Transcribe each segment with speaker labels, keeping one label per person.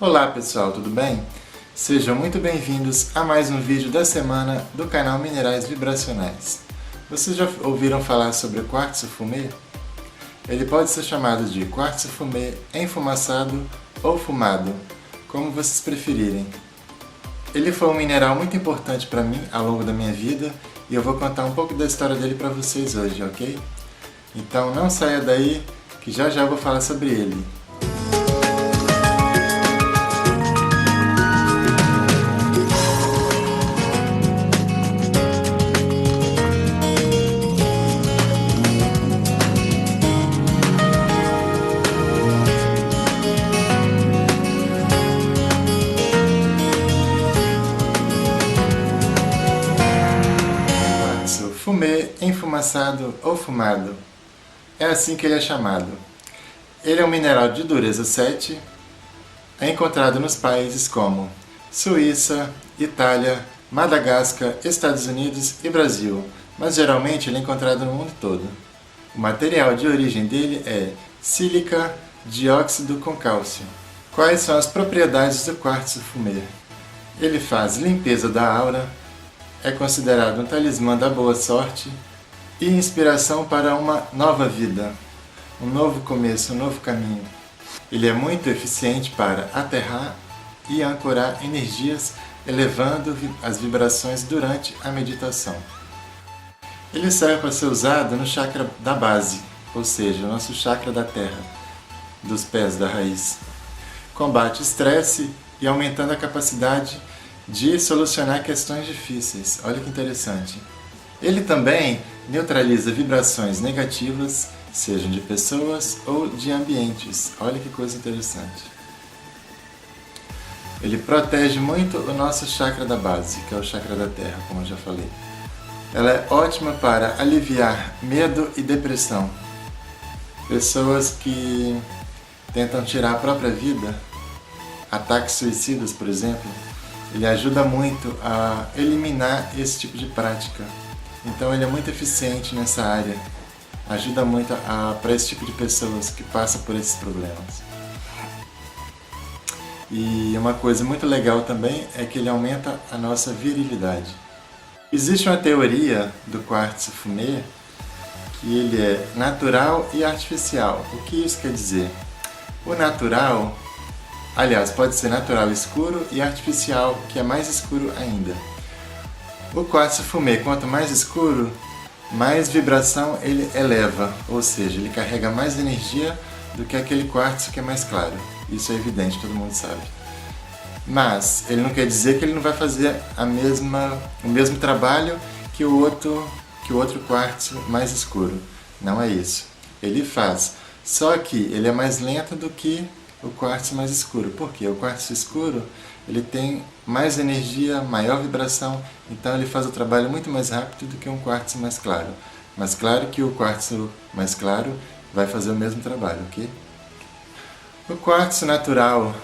Speaker 1: Olá pessoal, tudo bem? Sejam muito bem-vindos a mais um vídeo da semana do canal Minerais Vibracionais. Vocês já ouviram falar sobre o quartzo fumê? Ele pode ser chamado de quartzo fumê enfumaçado ou fumado, como vocês preferirem. Ele foi um mineral muito importante para mim ao longo da minha vida e eu vou contar um pouco da história dele para vocês hoje, ok? Então não saia daí que já eu vou falar sobre ele. Fumê, enfumaçado ou fumado. É assim que ele é chamado. Ele é um mineral de dureza 7, é encontrado nos países como Suíça, Itália, Madagascar, Estados Unidos e Brasil, mas geralmente ele é encontrado no mundo todo. O material de origem dele é sílica, dióxido com cálcio. Quais são as propriedades do quartzo fumê? Ele faz limpeza da aura, é considerado um talismã da boa sorte e inspiração para uma nova vida, um novo começo, um novo caminho. Ele é muito eficiente para aterrar e ancorar energias, elevando as vibrações durante a meditação. Ele serve para ser usado no chakra da base, ou seja, o nosso chakra da terra, dos pés da raiz. Combate estresse e aumentando a capacidade de solucionar questões difíceis. Olha que interessante. Ele também neutraliza vibrações negativas, sejam de pessoas ou de ambientes. Olha que coisa interessante. Ele protege muito o nosso chakra da base, que é o chakra da terra, como eu já falei. Ela é ótima para aliviar medo e depressão. Pessoas que tentam tirar a própria vida, ataques suicidas, por exemplo, ele ajuda muito a eliminar esse tipo de prática. Então ele é muito eficiente nessa área. Ajuda muito para esse tipo de pessoas que passam por esses problemas. E uma coisa muito legal também é que ele aumenta a nossa virilidade. Existe uma teoria do quartzo fumê que ele é natural e artificial. O que isso quer dizer? O natural, aliás, pode ser natural escuro e artificial, que é mais escuro ainda. O quartzo fumê, quanto mais escuro, mais vibração ele eleva, ou seja, ele carrega mais energia do que aquele quartzo que é mais claro. Isso é evidente, todo mundo sabe. Mas ele não quer dizer que ele não vai fazer o mesmo trabalho que o outro quartzo mais escuro. Não é isso. Ele faz, só que ele é mais lento do que o quartzo mais escuro. Por quê? O quartzo escuro ele tem mais energia, maior vibração, então ele faz o trabalho muito mais rápido do que um quartzo mais claro. Mas claro que o quartzo mais claro vai fazer o mesmo trabalho, ok? O quartzo natural,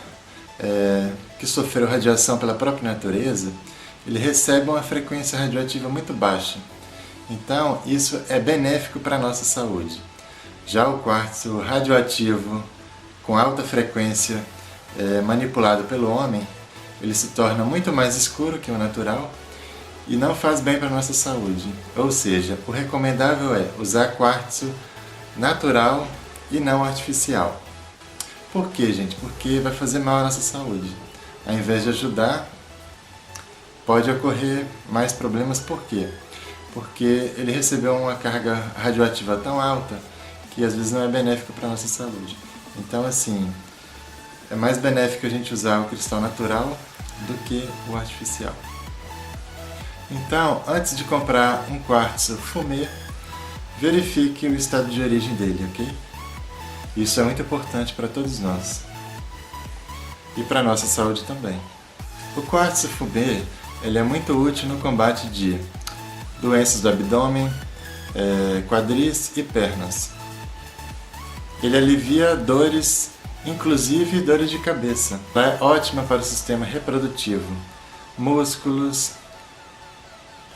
Speaker 1: que sofreu radiação pela própria natureza, ele recebe uma frequência radioativa muito baixa. Então isso é benéfico para a nossa saúde. Já o quartzo radioativo com alta frequência manipulado pelo homem, ele se torna muito mais escuro que o natural e não faz bem para a nossa saúde. Ou seja, o recomendável é usar quartzo natural e não artificial. Por quê, gente? Porque vai fazer mal à nossa saúde. Ao invés de ajudar, pode ocorrer mais problemas. Por quê? Porque ele recebeu uma carga radioativa tão alta que às vezes não é benéfico para a nossa saúde. Então, assim, é mais benéfico a gente usar o cristal natural do que o artificial. Então, antes de comprar um quartzo fumê, verifique o estado de origem dele, ok? Isso é muito importante para todos nós. E para a nossa saúde também. O quartzo fumê ele é muito útil no combate de doenças do abdômen, quadris e pernas. Ele alivia dores, inclusive dores de cabeça. É ótima para o sistema reprodutivo, músculos,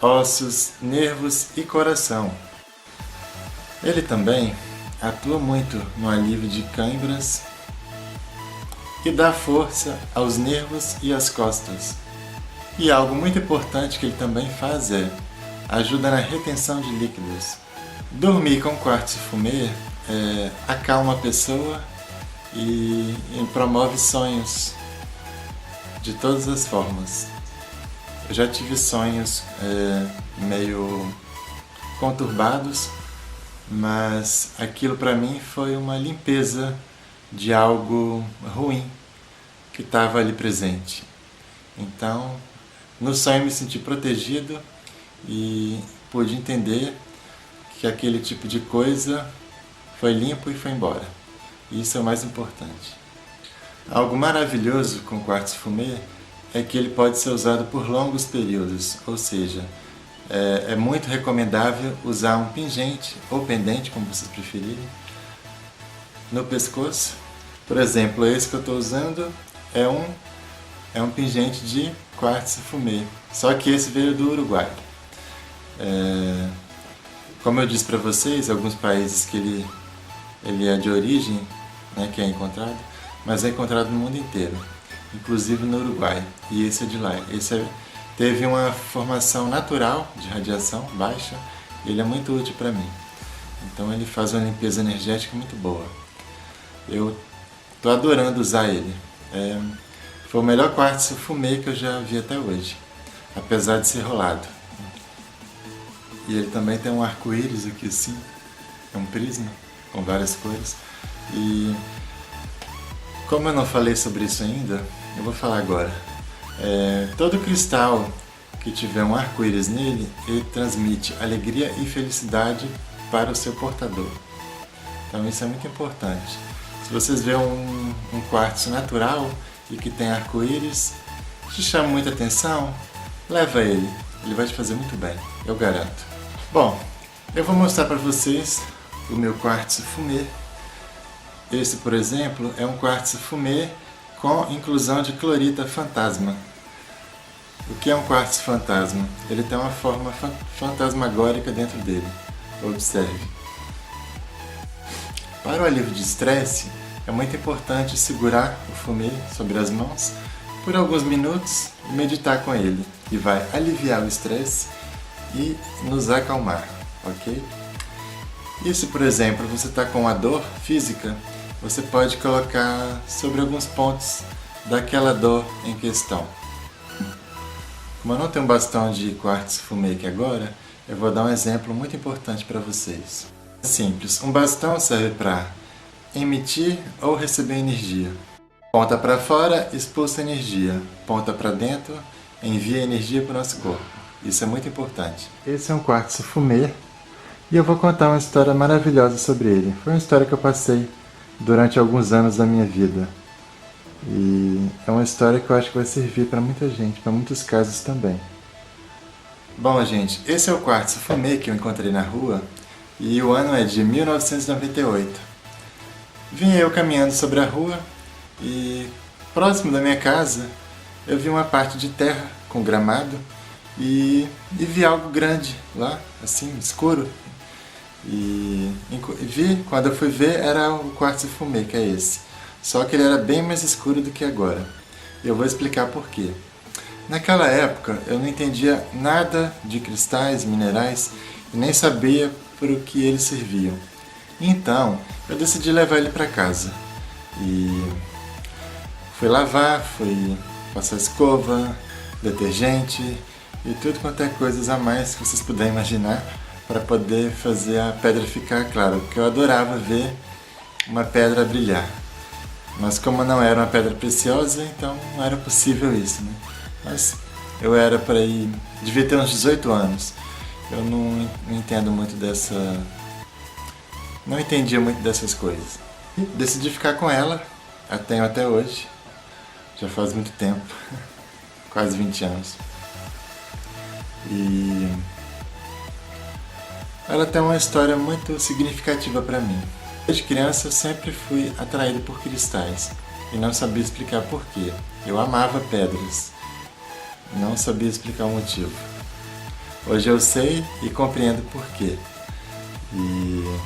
Speaker 1: ossos, nervos e coração. Ele também atua muito no alívio de câimbras e dá força aos nervos e às costas. E algo muito importante que ele também faz é ajuda na retenção de líquidos. Dormir com quartzo fumê acalma a pessoa e promove sonhos de todas as formas. Eu já tive sonhos meio conturbados, mas aquilo para mim foi uma limpeza de algo ruim que estava ali presente. Então, no sonho eu me senti protegido e pude entender que aquele tipo de coisa foi limpo e foi embora. E isso é o mais importante. Algo maravilhoso com o quartzo fumê é que ele pode ser usado por longos períodos, ou seja, é muito recomendável usar um pingente ou pendente, como vocês preferirem, no pescoço. Por exemplo, esse que eu estou usando é um pingente de quartzo fumê, só que esse veio do Uruguai. Como eu disse para vocês, alguns países que ele é de origem, né, que é encontrado, mas é encontrado no mundo inteiro, inclusive no Uruguai, e esse é de lá. Teve uma formação natural de radiação baixa, e ele é muito útil para mim. Então ele faz uma limpeza energética muito boa. Eu estou adorando usar ele. Foi o melhor quartzo fumê que eu já vi até hoje, apesar de ser rolado. E ele também tem um arco-íris aqui assim, é um prisma com várias cores. E como eu não falei sobre isso ainda, eu vou falar agora. Todo cristal que tiver um arco-íris nele, ele transmite alegria e felicidade para o seu portador. Então isso é muito importante. Se vocês verem um quartzo natural e que tem arco-íris, te chama muita atenção, leva ele. Ele vai te fazer muito bem, eu garanto. Bom, eu vou mostrar para vocês o meu quartzo fumê. Esse, por exemplo, é um quartzo fumê com inclusão de clorita fantasma. O que é um quartzo fantasma? Ele tem uma forma fantasmagórica dentro dele. Observe. Para o alívio de estresse, é muito importante segurar o fumê sobre as mãos por alguns minutos e meditar com ele. E vai aliviar o estresse e nos acalmar, ok? E se, por exemplo, você está com uma dor física, você pode colocar sobre alguns pontos daquela dor em questão. Como eu não tenho um bastão de quartzo fumê aqui agora, eu vou dar um exemplo muito importante para vocês. É simples, um bastão serve para emitir ou receber energia. Ponta para fora, expulsa energia. Ponta para dentro, envia energia para o nosso corpo. Isso é muito importante. Esse é um quartzo fumê e eu vou contar uma história maravilhosa sobre ele. Foi uma história que eu passei durante alguns anos da minha vida. E é uma história que eu acho que vai servir para muita gente, para muitos casos também. Bom, gente, esse é o quartzo fumê que eu encontrei na rua e o ano é de 1998. Vim eu caminhando sobre a rua e próximo da minha casa eu vi uma parte de terra com gramado e vi algo grande lá, assim, escuro. E vi, quando eu fui ver, era o quartzo fumê, que é esse. Só que ele era bem mais escuro do que agora. E eu vou explicar por quê. Naquela época, eu não entendia nada de cristais, minerais, e nem sabia para o que eles serviam. Então, eu decidi levar ele para casa. E fui lavar, fui passar escova, detergente e tudo quanto é coisas a mais que vocês puderem imaginar para poder fazer a pedra ficar clara, porque eu adorava ver uma pedra brilhar. Mas como não era uma pedra preciosa, então não era possível isso, né? Mas eu era para ir, devia ter uns 18 anos. Eu não entendo muito não entendia muito dessas coisas. E decidi ficar com ela, a tenho até hoje, já faz muito tempo, quase 20 anos. E ela tem uma história muito significativa para mim. Desde criança eu sempre fui atraído por cristais e não sabia explicar porquê. Eu amava pedras, não sabia explicar o motivo. Hoje eu sei e compreendo porquê. E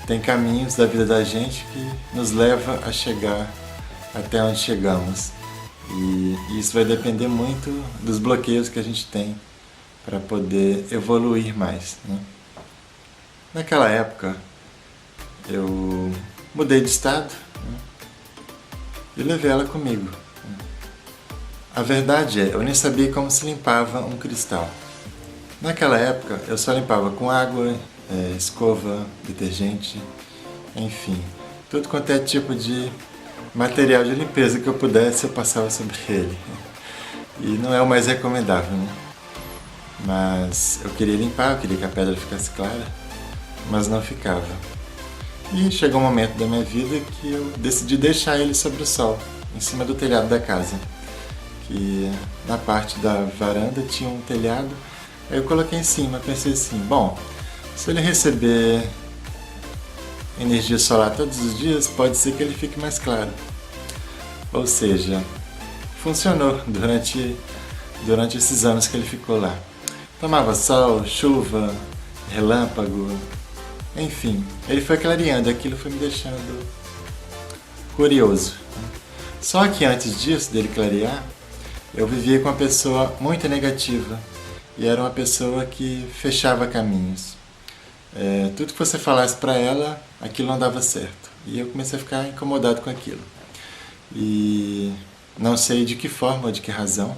Speaker 1: tem caminhos da vida da gente que nos leva a chegar até onde chegamos. E isso vai depender muito dos bloqueios que a gente tem para poder evoluir mais, né? Naquela época, eu mudei de estado, né, e levei ela comigo. A verdade é, eu nem sabia como se limpava um cristal. Naquela época, eu só limpava com água, escova, detergente, enfim, tudo quanto é tipo de material de limpeza que eu pudesse, eu passava sobre ele. E não é o mais recomendável, né? Mas eu queria limpar, eu queria que a pedra ficasse clara, mas não ficava. E chegou um momento da minha vida que eu decidi deixar ele sobre o sol, em cima do telhado da casa. Que na parte da varanda tinha um telhado, aí eu coloquei em cima, pensei assim, bom, se ele receber energia solar todos os dias, pode ser que ele fique mais claro. Ou seja, funcionou durante esses anos que ele ficou lá. Tomava sol, chuva, relâmpago, enfim, ele foi clareando, aquilo foi me deixando curioso. Só que antes disso, dele clarear, eu vivia com uma pessoa muito negativa e era uma pessoa que fechava caminhos. Tudo que você falasse para ela, aquilo não dava certo. E eu comecei a ficar incomodado com aquilo. E não sei de que forma ou de que razão.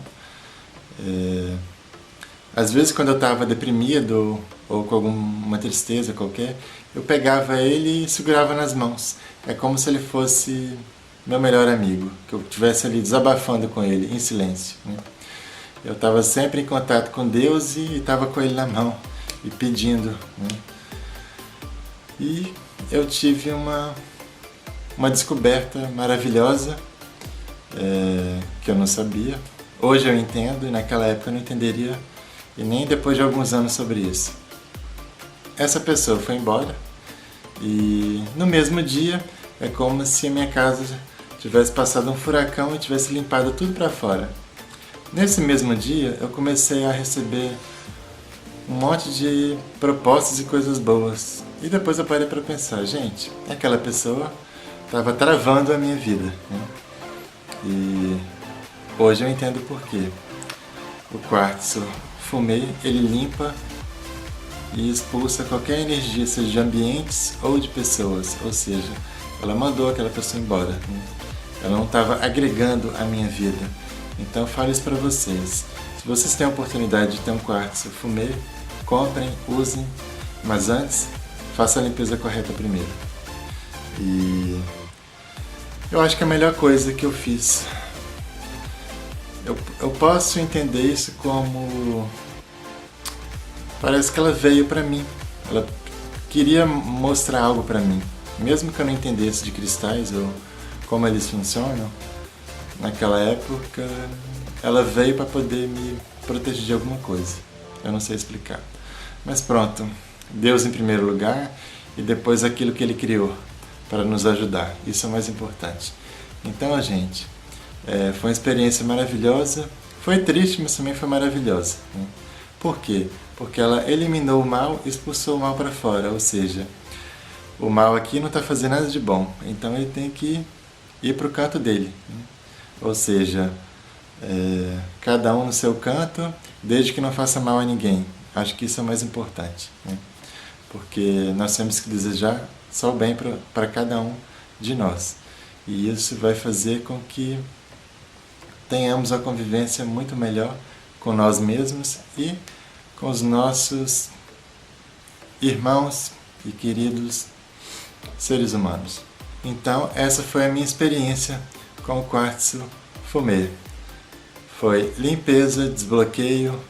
Speaker 1: Às vezes, quando eu estava deprimido ou com alguma tristeza qualquer, eu pegava ele e segurava nas mãos. É como se ele fosse meu melhor amigo, que eu estivesse ali desabafando com ele em silêncio, né? Eu estava sempre em contato com Deus e estava com ele na mão e pedindo, né? E eu tive uma descoberta maravilhosa, que eu não sabia. Hoje eu entendo e naquela época eu não entenderia, e nem depois de alguns anos sobre isso. Essa pessoa foi embora e no mesmo dia é como se a minha casa tivesse passado um furacão e tivesse limpado tudo para fora. Nesse mesmo dia eu comecei a receber um monte de propostas e coisas boas. E depois eu parei para pensar, gente, aquela pessoa estava travando a minha vida, né? E hoje eu entendo por quê. O quartzo fumê, ele limpa e expulsa qualquer energia, seja de ambientes ou de pessoas. Ou seja, ela mandou aquela pessoa embora, né? Ela não estava agregando a minha vida. Então eu falo isso para vocês. Se vocês têm a oportunidade de ter um quartzo fumê, comprem, usem, mas antes, faça a limpeza correta primeiro. E eu acho que é a melhor coisa que eu fiz. Eu posso entender isso como... Parece que ela veio para mim. Ela queria mostrar algo para mim. Mesmo que eu não entendesse de cristais ou como eles funcionam, naquela época ela veio para poder me proteger de alguma coisa. Eu não sei explicar. Mas pronto, Deus em primeiro lugar e depois aquilo que Ele criou para nos ajudar. Isso é o mais importante. Então, gente, foi uma experiência maravilhosa. Foi triste, mas também foi maravilhosa, né? Por quê? Porque ela eliminou o mal e expulsou o mal para fora. Ou seja, o mal aqui não está fazendo nada de bom. Então ele tem que ir para o canto dele, né? Ou seja, cada um no seu canto, desde que não faça mal a ninguém. Acho que isso é o mais importante, né? Porque nós temos que desejar só o bem para cada um de nós. E isso vai fazer com que tenhamos uma convivência muito melhor com nós mesmos e com os nossos irmãos e queridos seres humanos. Então, essa foi a minha experiência com o quartzo fumê. Foi limpeza, desbloqueio,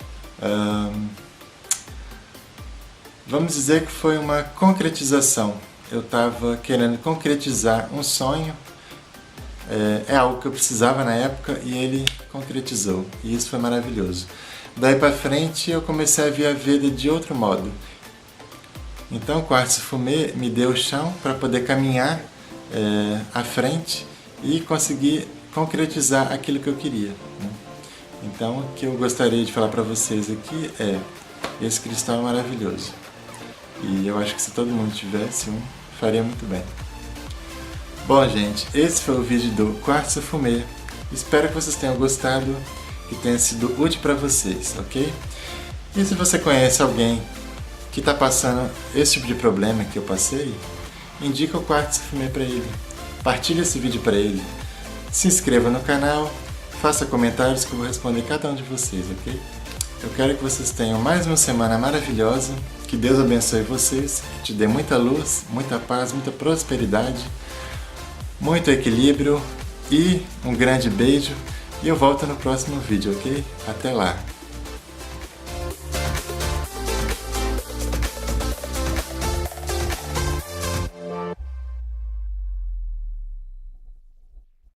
Speaker 1: vamos dizer que foi uma concretização. Eu estava querendo concretizar um sonho, é algo que eu precisava na época e ele concretizou. E isso foi maravilhoso. Daí para frente eu comecei a ver a vida de outro modo. Então o quartzo fumê me deu o chão para poder caminhar à frente e conseguir concretizar aquilo que eu queria, né? Então o que eu gostaria de falar para vocês aqui é: esse cristal é maravilhoso. E eu acho que se todo mundo tivesse um, faria muito bem. Bom, gente, esse foi o vídeo do quartzo fumê. Espero que vocês tenham gostado e tenha sido útil para vocês, ok? E se você conhece alguém que está passando esse tipo de problema que eu passei, indica o quartzo fumê para ele. Partilhe esse vídeo para ele. Se inscreva no canal, faça comentários que eu vou responder cada um de vocês, ok? Eu quero que vocês tenham mais uma semana maravilhosa, que Deus abençoe vocês, que te dê muita luz, muita paz, muita prosperidade, muito equilíbrio e um grande beijo. E eu volto no próximo vídeo, ok? Até lá!